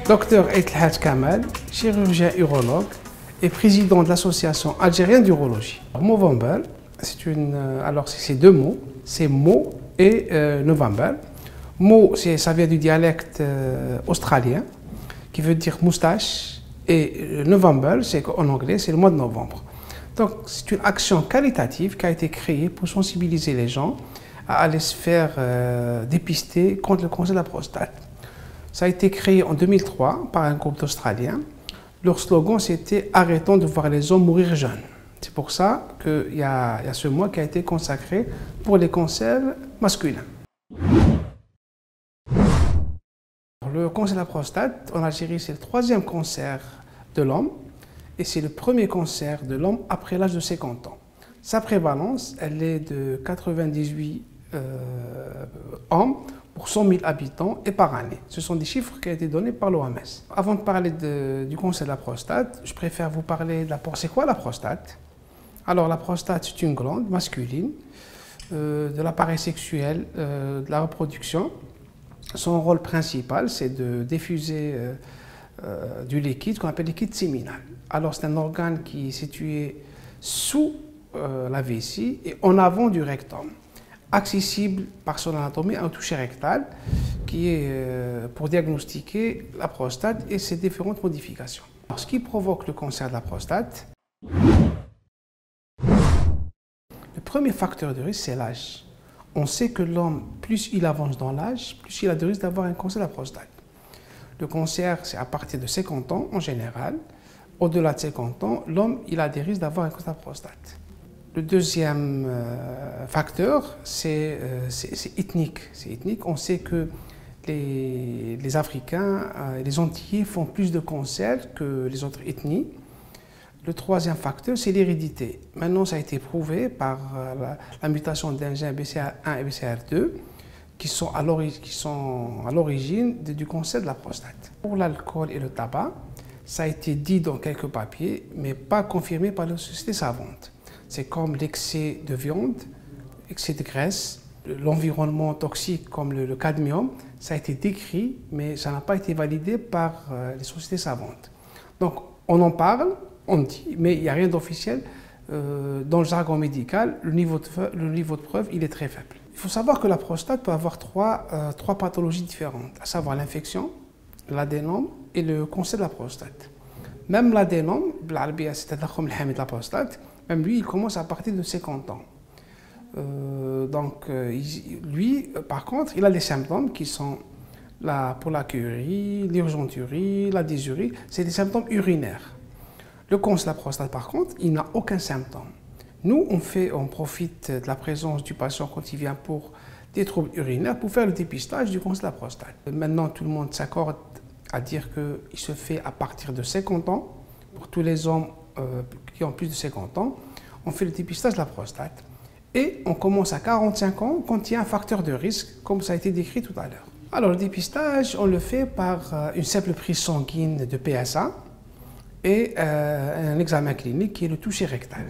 Docteur Aïtlhat Kamal, chirurgien urologue et président de l'association algérienne d'urologie. Movember, c'est deux mots, c'est Mo et November. Mo, ça vient du dialecte australien qui veut dire moustache, et November, c'est en anglais, c'est le mois de novembre. Donc c'est une action qualitative qui a été créée pour sensibiliser les gens à aller se faire dépister contre le cancer de la prostate. Ça a été créé en 2003 par un groupe d'Australiens. Leur slogan, c'était « Arrêtons de voir les hommes mourir jeunes ». C'est pour ça qu'il y a ce mois qui a été consacré pour les cancers masculins. Le cancer de la prostate, en Algérie, c'est le troisième cancer de l'homme et c'est le premier cancer de l'homme après l'âge de 50 ans. Sa prévalence, elle est de 98 hommes pour 100 000 habitants et par année. Ce sont des chiffres qui ont été donnés par l'OMS. Avant de parler du cancer de la prostate, je préfère vous parler de la prostate. C'est quoi la prostate? Alors la prostate, c'est une glande masculine de l'appareil sexuel, de la reproduction. Son rôle principal, c'est de diffuser du liquide qu'on appelle liquide séminal. Alors c'est un organe qui est situé sous la vessie et en avant du rectum, accessible par son anatomie à un toucher rectal qui est pour diagnostiquer la prostate et ses différentes modifications. Alors, ce qui provoque le cancer de la prostate, le premier facteur de risque, c'est l'âge. On sait que l'homme, plus il avance dans l'âge, plus il a de risque d'avoir un cancer de la prostate. Le cancer, c'est à partir de 50 ans en général. Au-delà de 50 ans, l'homme, il a des risques d'avoir un cancer de la prostate. Le deuxième facteur, c'est ethnique. C'est ethnique. On sait que les Africains et les Antillais font plus de cancers que les autres ethnies. Le troisième facteur, c'est l'hérédité. Maintenant, ça a été prouvé par la mutation d'un gène BCR1 et BCR2 qui sont à l'origine du cancer de la prostate. Pour l'alcool et le tabac, ça a été dit dans quelques papiers, mais pas confirmé par les sociétés savantes. C'est comme l'excès de viande, l'excès de graisse, l'environnement toxique comme le cadmium, ça a été décrit, mais ça n'a pas été validé par les sociétés savantes. Donc, on en parle, on dit, mais il n'y a rien d'officiel. Dans le jargon médical, le niveau de preuve, il est très faible. Il faut savoir que la prostate peut avoir trois pathologies différentes, à savoir l'infection, l'adénome et le cancer de la prostate. Même l'adénome, c'est la prostate, même lui, il commence à partir de 50 ans. Lui, par contre, il a des symptômes qui sont la pollakiurie, l'urgenturie, la dysurie, c'est des symptômes urinaires. Le cancer de la prostate, par contre, il n'a aucun symptôme. Nous, on profite de la présence du patient quand il vient pour des troubles urinaires pour faire le dépistage du cancer de la prostate. Maintenant, tout le monde s'accorde à dire qu'il se fait à partir de 50 ans. Pour tous les hommes qui ont plus de 50 ans, on fait le dépistage de la prostate. Et on commence à 45 ans quand il y a un facteur de risque, comme ça a été décrit tout à l'heure. Alors, le dépistage, on le fait par une simple prise sanguine de PSA et un examen clinique qui est le toucher rectal.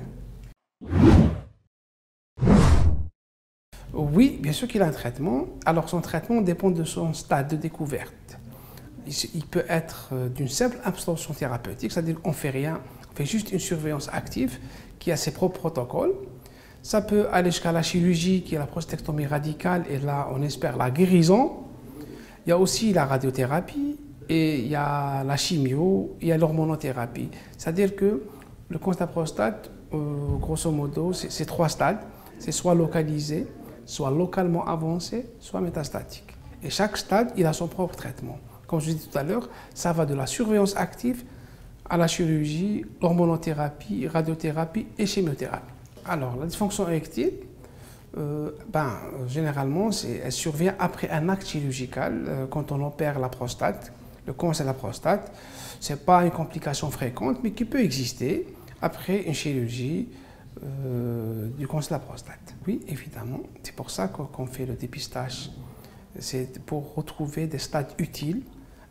Oui, bien sûr qu'il a un traitement. Alors, son traitement dépend de son stade de découverte. Il peut être d'une simple abstention thérapeutique, c'est-à-dire qu'on ne fait rien, on fait juste une surveillance active qui a ses propres protocoles. Ça peut aller jusqu'à la chirurgie, qui est la prostatectomie radicale, et là, on espère la guérison. Il y a aussi la radiothérapie, et il y a la chimio, il y a l'hormonothérapie. C'est-à-dire que le cancer de la prostate, grosso modo, c'est 3 stades. C'est soit localisé, soit localement avancé, soit métastatique. Et chaque stade, il a son propre traitement. Comme je disais tout à l'heure, ça va de la surveillance active à la chirurgie, l'hormonothérapie, radiothérapie et chimiothérapie. Alors, la dysfonction érectile, généralement, elle survient après un acte chirurgical, quand on opère la prostate, le cancer de la prostate. Ce n'est pas une complication fréquente, mais qui peut exister après une chirurgie du cancer de la prostate. Oui, évidemment, c'est pour ça qu'on fait le dépistage. C'est pour retrouver des stades utiles,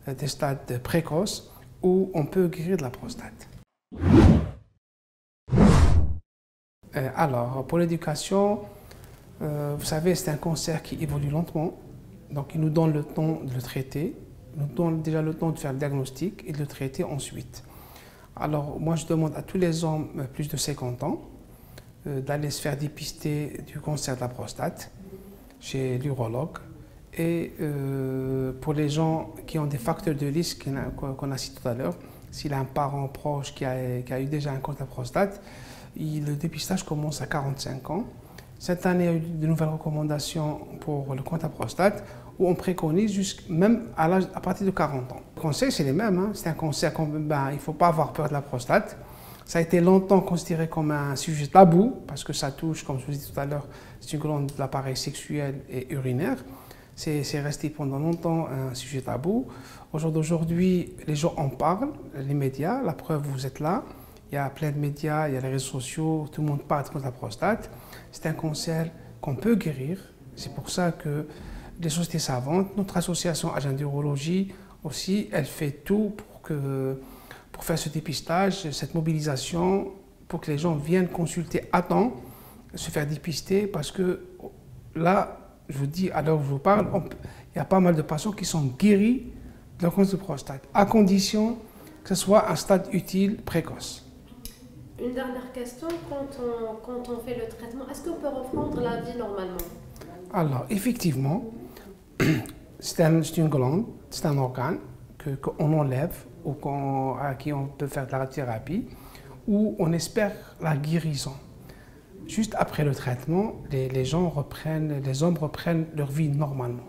des stades précoces où on peut guérir de la prostate. Alors, pour l'éducation, vous savez, c'est un cancer qui évolue lentement, donc il nous donne le temps de le traiter. nous donne déjà le temps de faire le diagnostic et de le traiter ensuite. Alors, moi, je demande à tous les hommes plus de 50 ans d'aller se faire dépister du cancer de la prostate chez l'urologue. Et pour les gens qui ont des facteurs de risque qu'on a cités tout à l'heure, s'il a un parent proche qui a eu déjà un cancer de la prostate, le dépistage commence à 45 ans. Cette année, il y a eu de nouvelles recommandations pour le cancer de la prostate où on préconise même à partir de 40 ans. Le conseil, c'est les mêmes. Hein. C'est un cancer, il ne faut pas avoir peur de la prostate. Ça a été longtemps considéré comme un sujet tabou parce que ça touche, comme je vous ai dit tout à l'heure, c'est une glande de l'appareil sexuel et urinaire. C'est resté pendant longtemps un sujet tabou. Aujourd'hui, les gens en parlent, les médias, la preuve, vous êtes là. Il y a plein de médias, il y a les réseaux sociaux, tout le monde parle de la prostate. C'est un cancer qu'on peut guérir. C'est pour ça que les sociétés savantes, notre association Agenda Urologie aussi, elle fait tout pour faire ce dépistage, cette mobilisation, pour que les gens viennent consulter à temps, se faire dépister, parce que là, je vous dis, à l'heure où je vous parle, il y a pas mal de patients qui sont guéris de leur cancer de prostate, à condition que ce soit un stade utile précoce. Une dernière question, quand on fait le traitement, est-ce qu'on peut reprendre la vie normalement? Alors, effectivement, c'est une glande, c'est un organe qu'on enlève ou à qui on peut faire de la radiothérapie, où on espère la guérison. Juste après le traitement, les hommes reprennent leur vie normalement.